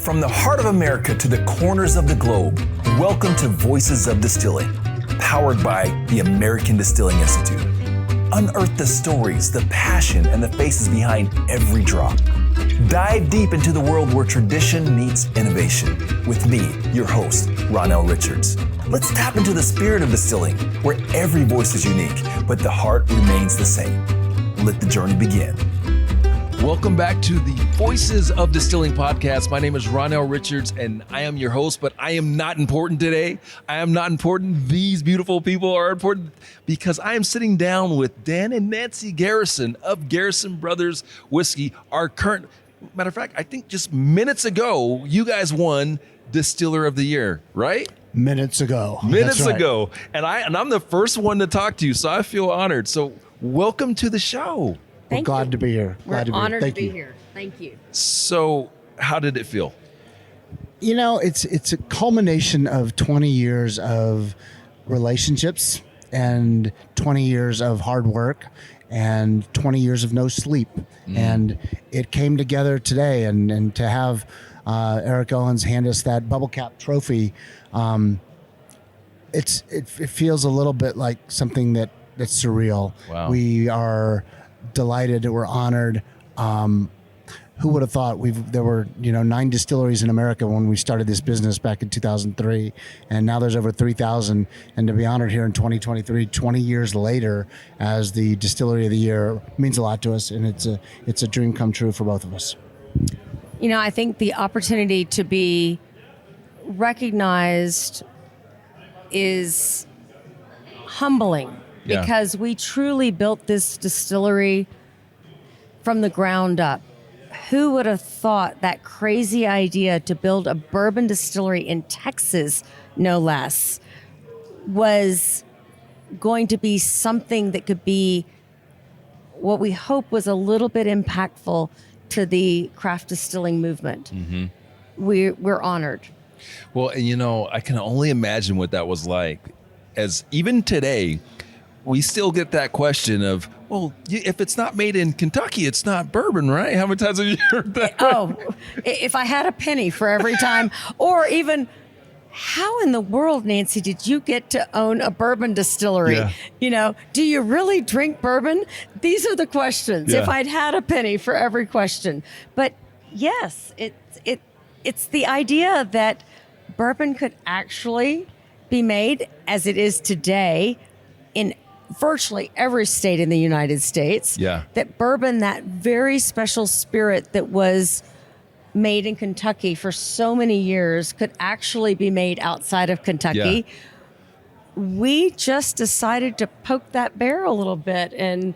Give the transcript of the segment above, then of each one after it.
From the heart of America to the corners of the globe, welcome to Voices of Distilling, powered by the American Distilling Institute. Unearth the stories, the passion, and the faces behind every drop. Dive deep into the world where tradition meets innovation. With me, your host, Ronell Richards. Let's tap into the spirit of distilling, where every voice is unique, but the heart remains the same. Let the journey begin. Welcome back to the Voices of Distilling podcast. My name is Ronell Richards, and I am your host, but I am not important today. I am not important. These beautiful people are important because I am sitting down with Dan and Nancy Garrison of Garrison Brothers Whiskey, our current, matter of fact, I think just minutes ago, you guys won Distiller of the Year, right? Minutes ago. And I'm the first one to talk to you, so I feel honored. So welcome to the show. We're glad to be here. We're honored to be here. Thank you. So how did it feel? You know, it's a culmination of 20 years of relationships and 20 years of hard work and 20 years of no sleep. And it came together today. And to have Eric Owens hand us that bubble cap trophy, it feels a little bit like something that's surreal. Wow. We are delighted, we're honored. Who would have thought there were 9 distilleries in America when we started this business back in 2003, and now there's over 3,000. And to be honored here in 2023, 20 years later, as the Distillery of the Year means a lot to us, and it's a dream come true for both of us. You know, I think the opportunity to be recognized is humbling. Yeah. Because we truly built this distillery from the ground up. Who would have thought that crazy idea to build a bourbon distillery in Texas, no less, was going to be something that could be what we hope was a little bit impactful to the craft distilling movement. Mm-hmm. We're honored. Well, and I can only imagine what that was like. As even today, we still get that question of, well, if it's not made in Kentucky, it's not bourbon, right? How many times have you heard that? Oh, if I had a penny for every time, or even, how in the world, Nancy, did you get to own a bourbon distillery? Yeah. Do you really drink bourbon? These are the questions. Yeah. If I'd had a penny for every question. But yes, it's the idea that bourbon could actually be made as it is today in virtually every state in the United States. Yeah. That bourbon, that very special spirit that was made in Kentucky for so many years, could actually be made outside of Kentucky. Yeah. We just decided to poke that bear a little bit and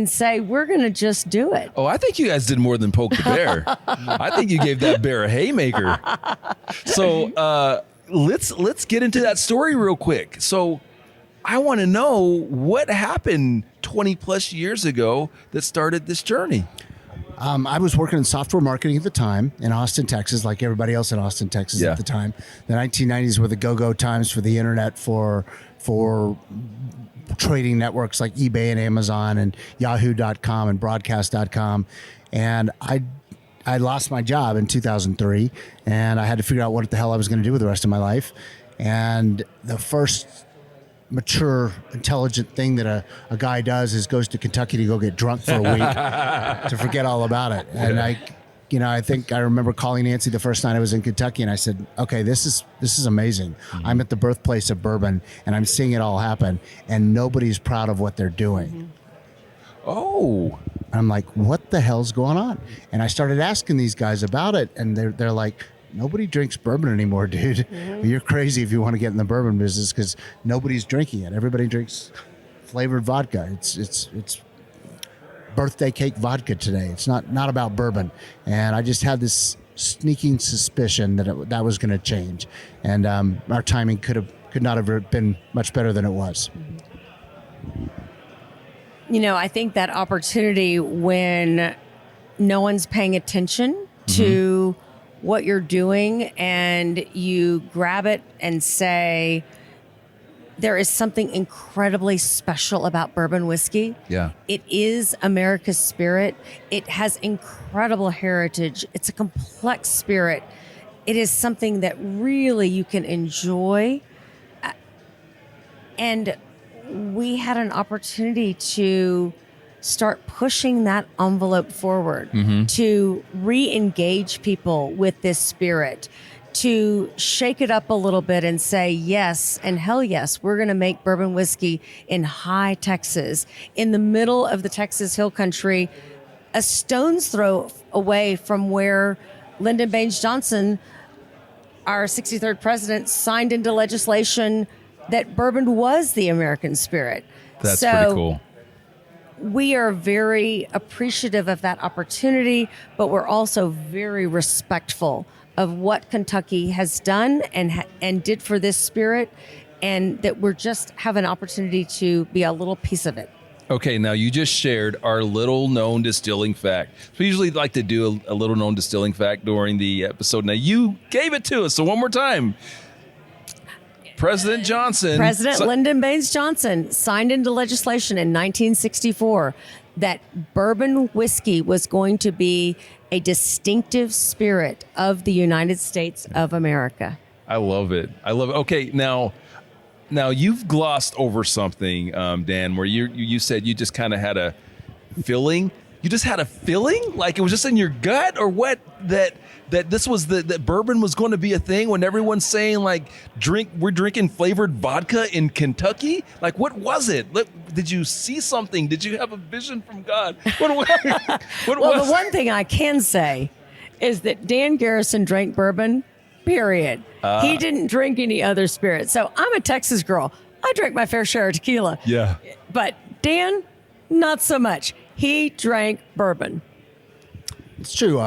say, we're going to just do it. Oh, I think you guys did more than poke the bear. I think you gave that bear a haymaker. So let's get into that story real quick. So I want to know what happened 20 plus years ago that started this journey. I was working in software marketing at the time in Austin, Texas, like everybody else in Austin, Texas at the time. The 1990s were the go-go times for the internet, for trading networks like eBay and Amazon and Yahoo.com and Broadcast.com. And I lost my job in 2003, and I had to figure out what the hell I was going to do with the rest of my life. And the first mature, intelligent thing that a guy does is goes to Kentucky to go get drunk for a week to forget all about it. And I think I remember calling Nancy the first night I was in Kentucky, and I said, okay, this is amazing. Mm-hmm. I'm at the birthplace of bourbon, and I'm seeing it all happen, and nobody's proud of what they're doing. Mm-hmm. Oh. And I'm like, what the hell's going on? And I started asking these guys about it, and they're like, nobody drinks bourbon anymore, dude. Mm-hmm. You're crazy if you want to get in the bourbon business, because nobody's drinking it. Everybody drinks flavored vodka. It's birthday cake vodka today. It's not about bourbon. And I just had this sneaking suspicion that that was going to change, and our timing could not have been much better than it was. I think that opportunity when no one's paying attention to what you're doing, and you grab it and say, there is something incredibly special about bourbon whiskey. Yeah. It is America's spirit. It has incredible heritage. It's a complex spirit. it is something that really you can enjoy. And we had an opportunity to start pushing that envelope forward, to re-engage people with this spirit, to shake it up a little bit and say, yes, and hell yes, we're going to make bourbon whiskey in high Texas, in the middle of the Texas Hill Country, a stone's throw away from where Lyndon Baines Johnson, our 63rd president, signed into legislation that bourbon was the American spirit. That's pretty cool. We are very appreciative of that opportunity, but we're also very respectful of what Kentucky has done and did for this spirit, and that we're just have an opportunity to be a little piece of it. Okay, now you just shared our little known distilling fact. We usually like to do a little known distilling fact during the episode. Now you gave it to us, so one more time. President Lyndon Baines Johnson signed into legislation in 1964 that bourbon whiskey was going to be a distinctive spirit of the United States of America. I love it. Okay, now you've glossed over something, Dan, where you said you just kind of had a feeling. You just had a feeling, like it was just in your gut, or what? That this was that bourbon was going to be a thing when everyone's saying like we're drinking flavored vodka in Kentucky. Like, what was it? Did you see something? Did you have a vision from God? What was the one thing I can say is that Dan Garrison drank bourbon. Period. He didn't drink any other spirit. So I'm a Texas girl. I drank my fair share of tequila. Yeah. But Dan, not so much. He drank bourbon. It's true.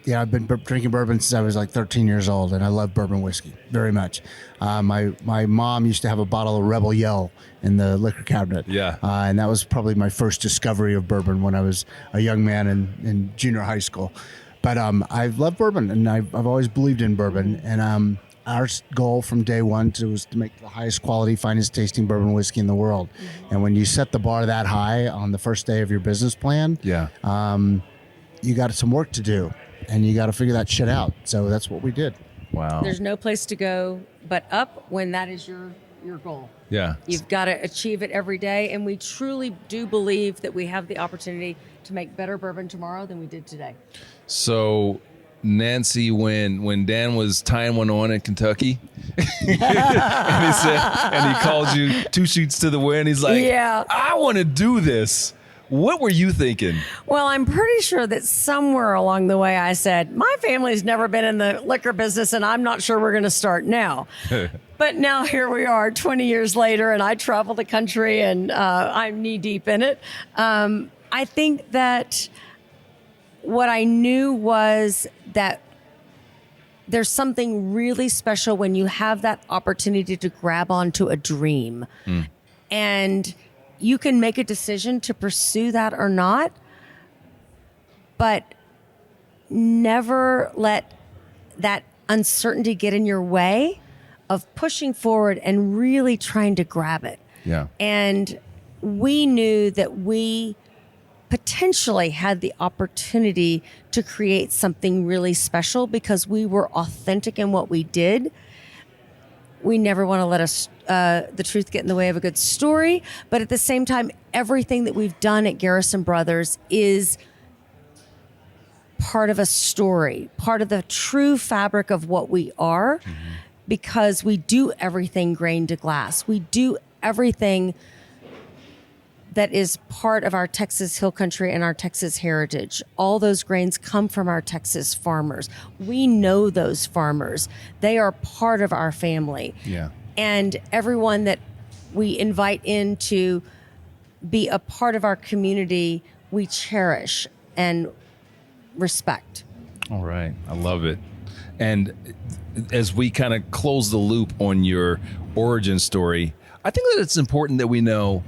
Yeah, I've been drinking bourbon since I was like 13 years old, and I love bourbon whiskey very much. My mom used to have a bottle of Rebel Yell in the liquor cabinet. Yeah. And that was probably my first discovery of bourbon when I was a young man in junior high school. But I love bourbon, and I've always believed in bourbon. And our goal from day one was to make the highest quality, finest tasting bourbon whiskey in the world. And when you set the bar that high on the first day of your business plan, you got some work to do, and you got to figure that shit out. So that's what we did. Wow. There's no place to go but up when that is your goal. Yeah. You've got to achieve it every day, and we truly do believe that we have the opportunity to make better bourbon tomorrow than we did today. So, Nancy, when Dan was tying one on in Kentucky, and he called you 2 shoots to the wind, he's like, yeah, I want to do this. What were you thinking? Well, I'm pretty sure that somewhere along the way I said, my family's never been in the liquor business, and I'm not sure we're going to start now. But now here we are 20 years later, and I travel the country, and I'm knee deep in it. I think that what I knew was that there's something really special when you have that opportunity to grab onto a dream. And you can make a decision to pursue that or not, but never let that uncertainty get in your way of pushing forward and really trying to grab it. Yeah. And we knew that we potentially had the opportunity to create something really special because we were authentic in what we did. We never want to let the truth get in the way of a good story. But at the same time, everything that we've done at Garrison Brothers is part of a story, part of the true fabric of what we are, because we do everything grain to glass. We do everything that is part of our Texas Hill Country and our Texas heritage. All those grains come from our Texas farmers. We know those farmers. They are part of our family. Yeah. And everyone that we invite in to be a part of our community, we cherish and respect. All right. I love it. And as we kind of close the loop on your origin story, I think that it's important that we know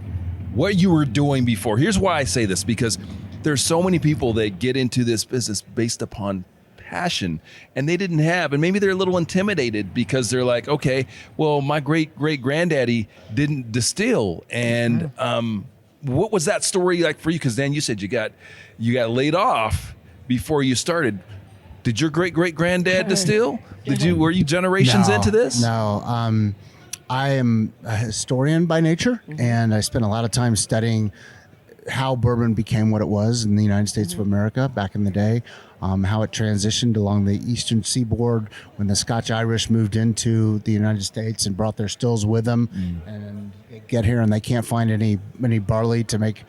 what you were doing before. Here's why I say this, because there's so many people that get into this business based upon passion, and they didn't have, and maybe they're a little intimidated because they're like, okay, well, my great granddaddy didn't distill. And what was that story like for you? Because Dan, you said you got laid off before you started. Did your great granddad distill? Were you generations into this? No. I am a historian by nature, and I spent a lot of time studying how bourbon became what it was in the United States of America back in the day, how it transitioned along the eastern seaboard when the Scotch-Irish moved into the United States and brought their stills with them, and they get here and they can't find any barley to make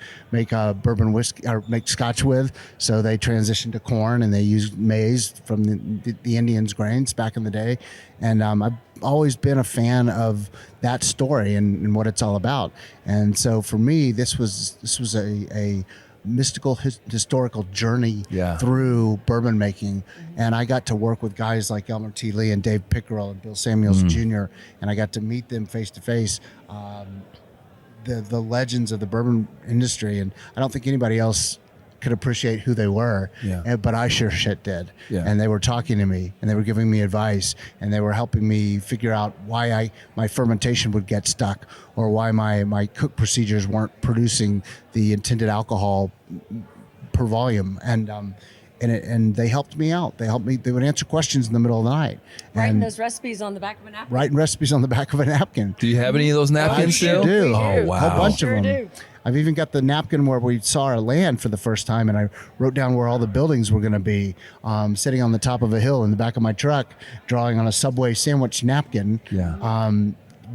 bourbon whiskey or make Scotch with, so they transitioned to corn and they used maize from the Indians' grains back in the day, and I've always been a fan of that story and what it's all about. And so for me, this was a mystical historical journey through bourbon making, and I got to work with guys like Elmer T. Lee and Dave Pickerel and Bill Samuels Jr., and I got to meet them face to face, the legends of the bourbon industry, and I don't think anybody else could appreciate who they were, but I sure shit did. And they were talking to me, and they were giving me advice, and they were helping me figure out why my fermentation would get stuck, or why my cook procedures weren't producing the intended alcohol per volume, and they helped me out. They would answer questions in the middle of the night. Writing those recipes on the back of a napkin. Writing recipes on the back of a napkin. Do you have any of those napkins I still? sure do. Oh, wow. A whole bunch Sure of them. do. I've even got the napkin where we saw our land for the first time, and I wrote down where all the buildings were going to be, sitting on the top of a hill in the back of my truck, drawing on a Subway sandwich napkin,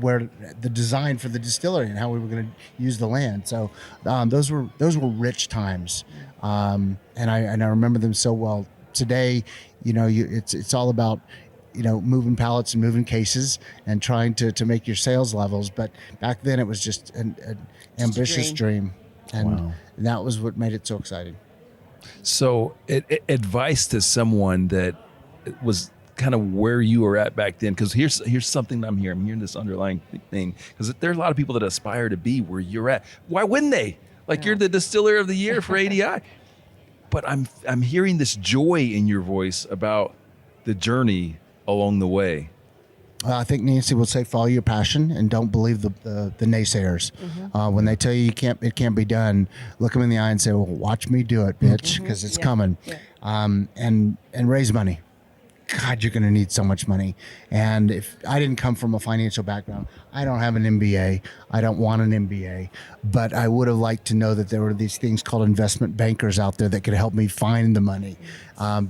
where the design for the distillery and how we were going to use the land. So those were rich times, and I remember them so well. Today, it's all about moving pallets and moving cases and trying to make your sales levels. But back then it was just an ambitious dream. And that was what made it so exciting. So advice to someone that was kind of where you were at back then, because here's something I'm hearing. I'm hearing this underlying thing, because there are a lot of people that aspire to be where you're at. Why wouldn't they? You're the distiller of the year for ADI. But I'm hearing this joy in your voice about the journey along the way. I think Nancy will say, follow your passion and don't believe the naysayers. When they tell you it can't be done, look them in the eye and say, well, watch me do it, bitch, because it's coming. And raise money. God, you're going to need so much money. And if I didn't come from a financial background, I don't have an MBA. I don't want an MBA, but I would have liked to know that there were these things called investment bankers out there that could help me find the money,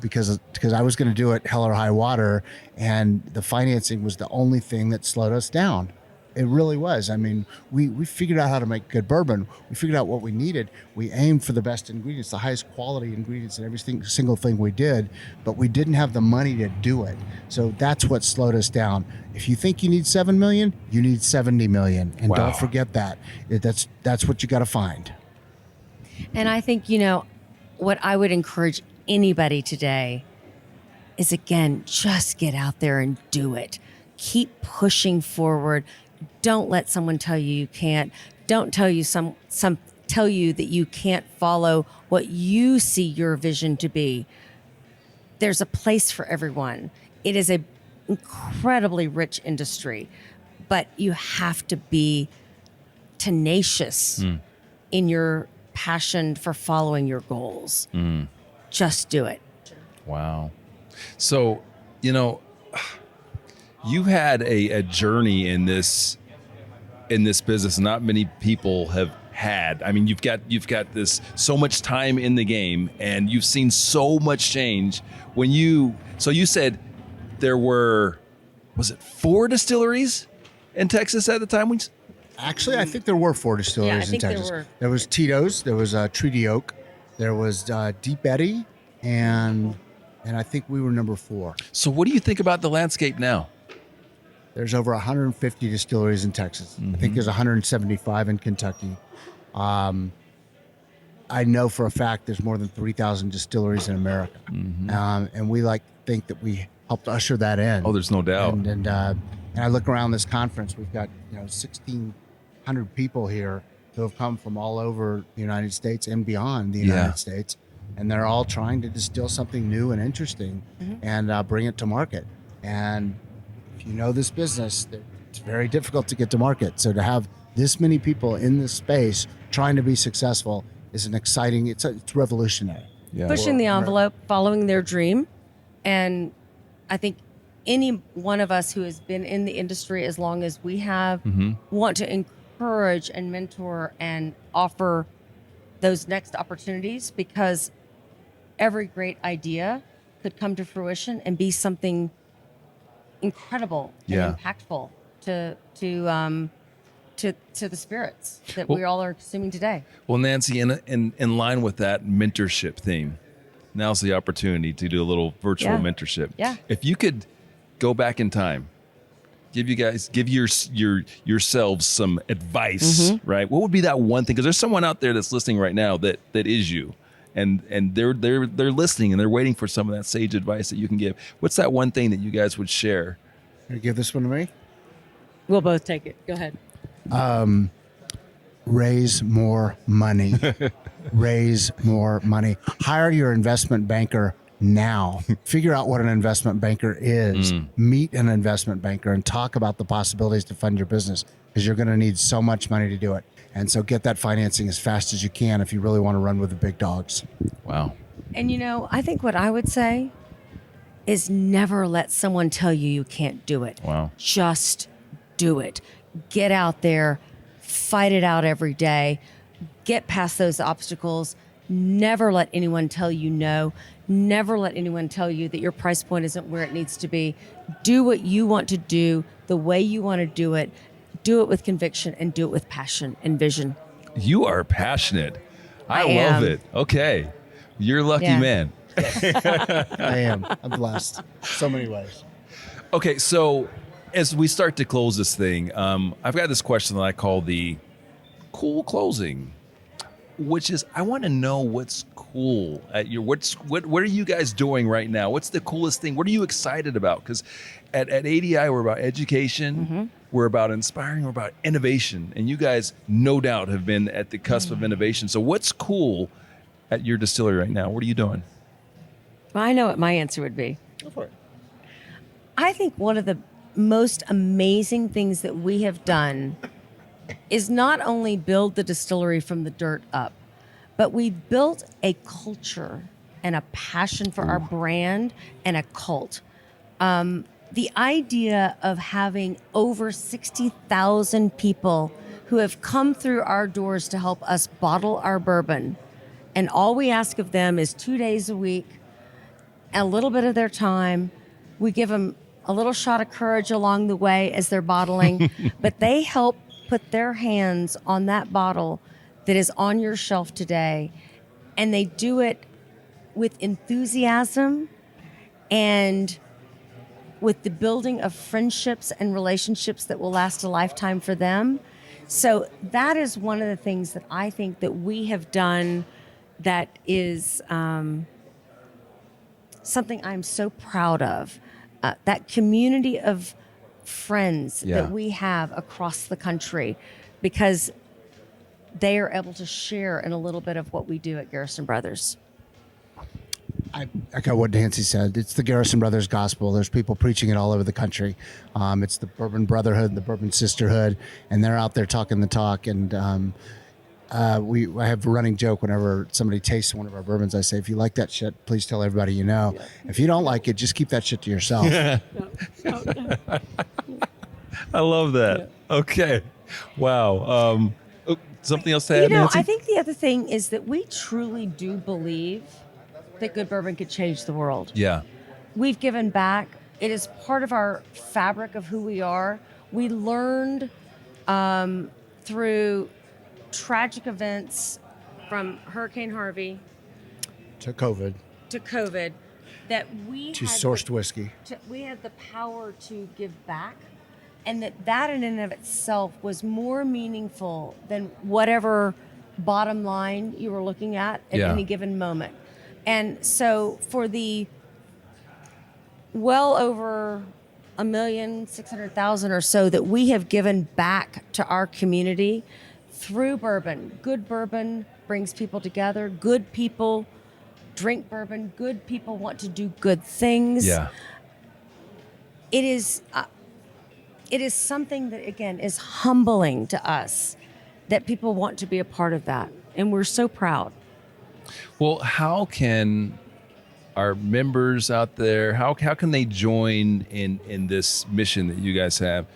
because I was going to do it hell or high water, and the financing was the only thing that slowed us down. It really was. I mean, we figured out how to make good bourbon. We figured out what we needed. We aimed for the best ingredients, the highest quality ingredients in every single thing we did, but we didn't have the money to do it. So that's what slowed us down. If you think you need 7 million, you need 70 million. And don't forget that. That's what you got to find. And I think, what I would encourage anybody today is, again, just get out there and do it. Keep pushing forward. Don't let someone tell you can't. Don't tell you tell you that you can't follow what you see your vision to be. There's a place for everyone. It is an incredibly rich industry, but you have to be tenacious in your passion for following your goals. Just do it. Wow. So, you had a journey in this business not many people have had. I mean, you've got this so much time in the game, and you've seen so much change. So you said there was it 4 distilleries in Texas at the time? Actually, I think there were 4 distilleries in Texas. There was Tito's, there was Treaty Oak, there was Deep Eddy, and I think we were number 4. So what do you think about the landscape now? There's over 150 distilleries in Texas. I think there's 175 in Kentucky. I know for a fact there's more than 3,000 distilleries in America. And we think that we helped usher that in. Oh, there's no doubt. And I look around this conference, we've got 1,600 people here who have come from all over the United States and beyond the United States. And they're all trying to distill something new and interesting and bring it to market. And if you know this business, it's very difficult to get to market. So to have this many people in this space trying to be successful is an exciting, it's revolutionary. Pushing the envelope, following their dream, And I think any one of us who has been in the industry as long as we have want to encourage and mentor and offer those next opportunities, because every great idea could come to fruition and be something incredible and impactful to the spirits that we all are consuming today. Well, Nancy, in line with that mentorship theme, now's the opportunity to do a little virtual mentorship. Yeah. If you could go back in time, give yourselves some advice, right? What would be that one thing? Because there's someone out there that's listening right now that is you, and they're listening and they're waiting for some of that sage advice that you can give. What's that one thing that you guys would share? You give this one to me? We'll both take it. Go ahead. Raise more money. Raise more money. Hire your investment banker now. Figure out what an investment banker is. Meet an investment banker and talk about the possibilities to fund your business, because you're going to need so much money to do it. And so get that financing as fast as you can if you really want to run with the big dogs. Wow. And I think what I would say is never let someone tell you you can't do it. Wow. Just do it. Get out there, fight it out every day, get past those obstacles. Never let anyone tell you no. Never let anyone tell you that your price point isn't where it needs to be. Do what you want to do, the way you want to do it. Do it with conviction and do it with passion and vision. You are passionate. I am. love it. Okay. You're a lucky man. I am. I'm blessed. So many ways. Okay, so as we start to close this thing, I've got this question that I call the cool closing, which is I want to know what's cool at your what are you guys doing right now? What's the coolest thing? What are you excited about? Because at ADI we're about education, we're about inspiring, we're about innovation, and you guys no doubt have been at the cusp of innovation. So what's cool at your distillery right now? What are you doing? Well, I know what my answer would be. Go for it. I think one of the most amazing things that we have done is not only build the distillery from the dirt up, but we built a culture and a passion for our brand and a cult. The idea of having over 60,000 people who have come through our doors to help us bottle our bourbon, and all we ask of them is 2 days a week, a little bit of their time. We give them a little shot of courage along the way as they're bottling, but they help put their hands on that bottle that is on your shelf today. And they do it with enthusiasm and with the building of friendships and relationships that will last a lifetime for them. So that is one of the things that I think that we have done that is something I'm so proud of. That community of friends that we have across the country, because they are able to share in a little bit of what we do at Garrison Brothers. I echo what Nancy said. It's the Garrison Brothers gospel. There's people preaching it all over the country. It's the Bourbon Brotherhood, the Bourbon Sisterhood, and they're out there talking the talk. And I have a running joke whenever somebody tastes one of our bourbons. I say, if you like that shit, please tell everybody you know. Yeah. If you don't like it, just keep that shit to yourself. I love that. Yeah. Okay. Wow. Something else to add, Nancy? I think the other thing is that we truly do believe that good bourbon could change the world. Yeah. We've given back. It is part of our fabric of who we are. We learned through tragic events from Hurricane Harvey to COVID that we to sourced whiskey. We had the power to give back, and that in and of itself was more meaningful than whatever bottom line you were looking at any given moment. And so for the well over 1,600,000 or so that we have given back to our community through bourbon. Good bourbon brings people together. Good people drink bourbon. Good people want to do good things. Yeah. It is something that, again, is humbling to us that people want to be a part of that. And we're so proud. Well, how can our members out there, how can they join in this mission that you guys have?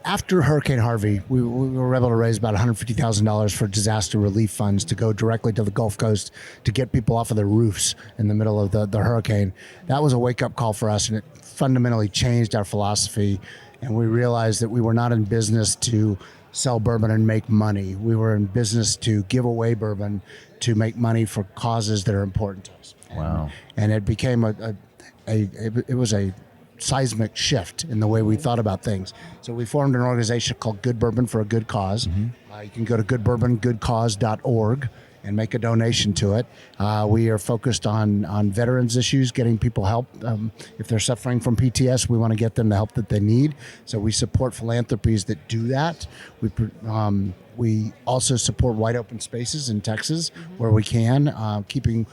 After Hurricane Harvey, we were able to raise about $150,000 for disaster relief funds to go directly to the Gulf Coast to get people off of their roofs in the middle of the hurricane. That was a wake-up call for us, and it fundamentally changed our philosophy. And we realized that we were not in business to sell bourbon and make money. We were in business to give away bourbon to make money for causes that are important to us. Wow. And it became it was a seismic shift in the way we thought about things. So we formed an organization called Good Bourbon for a Good Cause. You can go to goodbourbongoodcause.org and make a donation to it. We are focused on veterans issues, getting people help. If they're suffering from PTS, we want to get them the help that they need. So we support philanthropies that do that. We also support wide open spaces in Texas where we can, keeping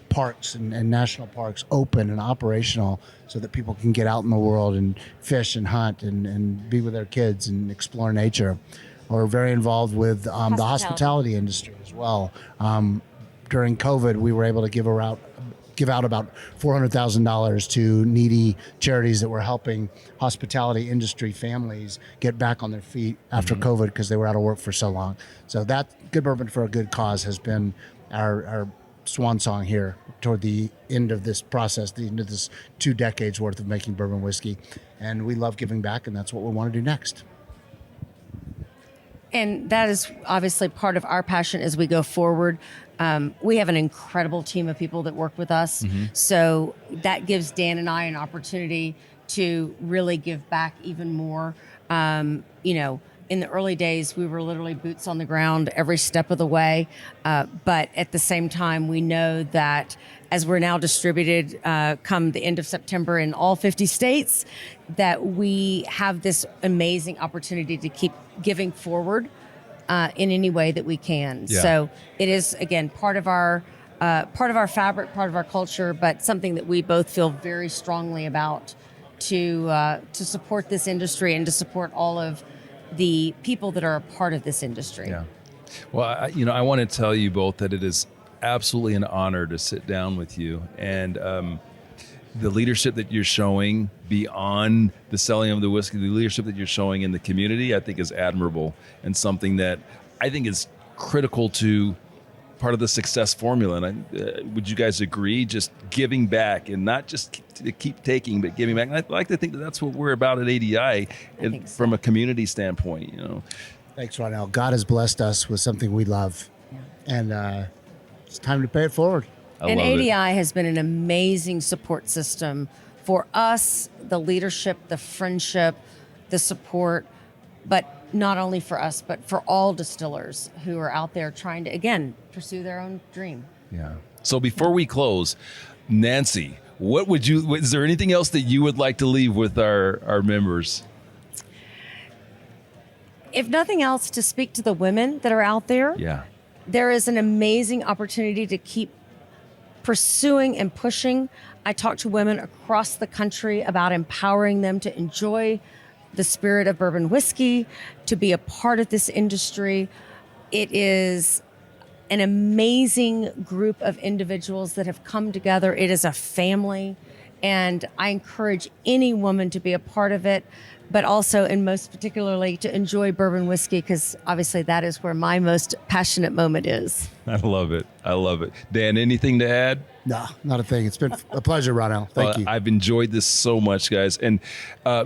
parks and national parks open and operational so that people can get out in the world and fish and hunt and be with their kids and explore nature. We're very involved with the hospitality industry as well. During COVID, we were able to give out about $400,000 to needy charities that were helping hospitality industry families get back on their feet after COVID because they were out of work for so long. So that Good Bourbon for a Good Cause has been our swan song here toward the end of this process, the end of this 2 decades worth of making bourbon whiskey. And we love giving back, and that's what we want to do next. And that is obviously part of our passion as we go forward. We have an incredible team of people that work with us. So that gives Dan and I an opportunity to really give back even more. In the early days, we were literally boots on the ground every step of the way. But at the same time, we know that as we're now distributed come the end of September in all 50 states, that we have this amazing opportunity to keep giving forward in any way that we can. Yeah. So it is, again, part of our fabric, part of our culture, but something that we both feel very strongly about to support this industry and to support all of the people that are a part of this industry. Yeah. Well, I want to tell you both that it is absolutely an honor to sit down with you, and the leadership that you're showing beyond the selling of the whiskey, the leadership that you're showing in the community, I think is admirable and something that I think is critical to part of the success formula. And would you guys agree? Just giving back and not just to keep taking, but giving back. And I'd like to think that that's what we're about at ADI from a community standpoint. Thanks, Ronell. God has blessed us with something we love, and it's time to pay it forward. And ADI has been an amazing support system for us, the leadership, the friendship, the support, but not only for us, but for all distillers who are out there trying to, again, pursue their own dream. Yeah. So before we close, Nancy, is there anything else that you would like to leave with our members? If nothing else, to speak to the women that are out there. Yeah. There is an amazing opportunity to keep pursuing and pushing. I talk to women across the country about empowering them to enjoy the spirit of bourbon whiskey, to be a part of this industry. It is an amazing group of individuals that have come together. It is a family, and I encourage any woman to be a part of it, but also, and most particularly, to enjoy bourbon whiskey, because obviously that is where my most passionate moment is. I love it. Dan, anything to add? No, not a thing. It's been a pleasure, Ronell. Thank you. I've enjoyed this so much, guys. And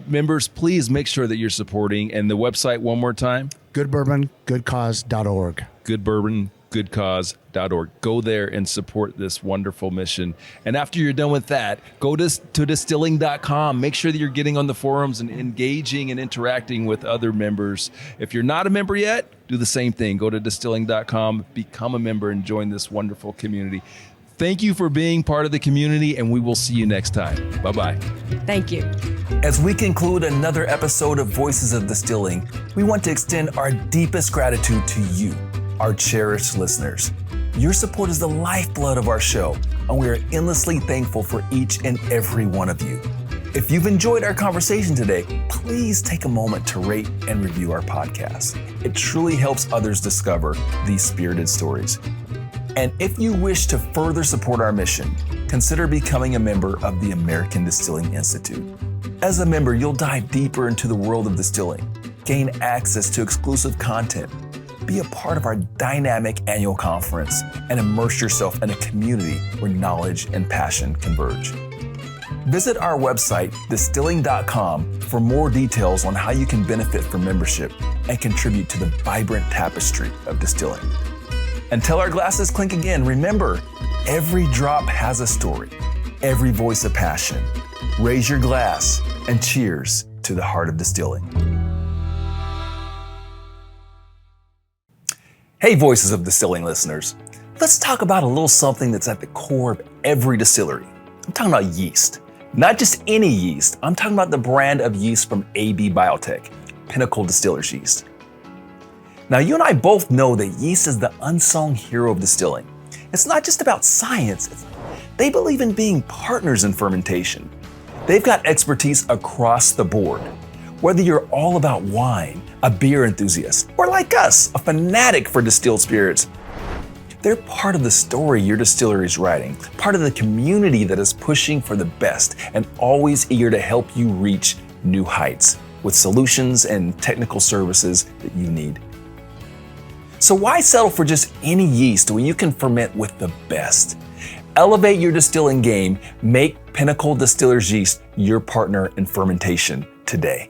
members, please make sure that you're supporting. And the website one more time? goodbourbongoodcause.org. goodbourbongoodcause.org. Go there and support this wonderful mission. And after you're done with that, go to distilling.com. Make sure that you're getting on the forums and engaging and interacting with other members. If you're not a member yet, do the same thing. Go to distilling.com, become a member, and join this wonderful community. Thank you for being part of the community, and we will see you next time. Bye-bye. Thank you. As we conclude another episode of Voices of Distilling, we want to extend our deepest gratitude to you, our cherished listeners. Your support is the lifeblood of our show, and we are endlessly thankful for each and every one of you. If you've enjoyed our conversation today, please take a moment to rate and review our podcast. It truly helps others discover these spirited stories. And if you wish to further support our mission, consider becoming a member of the American Distilling Institute. As a member, you'll dive deeper into the world of distilling, gain access to exclusive content, be a part of our dynamic annual conference, and immerse yourself in a community where knowledge and passion converge. Visit our website, distilling.com, for more details on how you can benefit from membership and contribute to the vibrant tapestry of distilling. Until our glasses clink again, remember, every drop has a story, every voice a passion. Raise your glass and cheers to the heart of distilling. Hey, Voices of Distilling listeners. Let's talk about a little something that's at the core of every distillery. I'm talking about yeast. Not just any yeast, I'm talking about the brand of yeast from AB Biotek, Pinnacles Distillers yeast. Now, you and I both know that yeast is the unsung hero of distilling. It's not just about science, they believe in being partners in fermentation. They've got expertise across the board. Whether you're all about wine, a beer enthusiast, or like us, a fanatic for distilled spirits, they're part of the story your distillery is writing, part of the community that is pushing for the best and always eager to help you reach new heights with solutions and technical services that you need. So why settle for just any yeast when you can ferment with the best? Elevate your distilling game, make Pinnacles Distillers yeast your partner in fermentation today.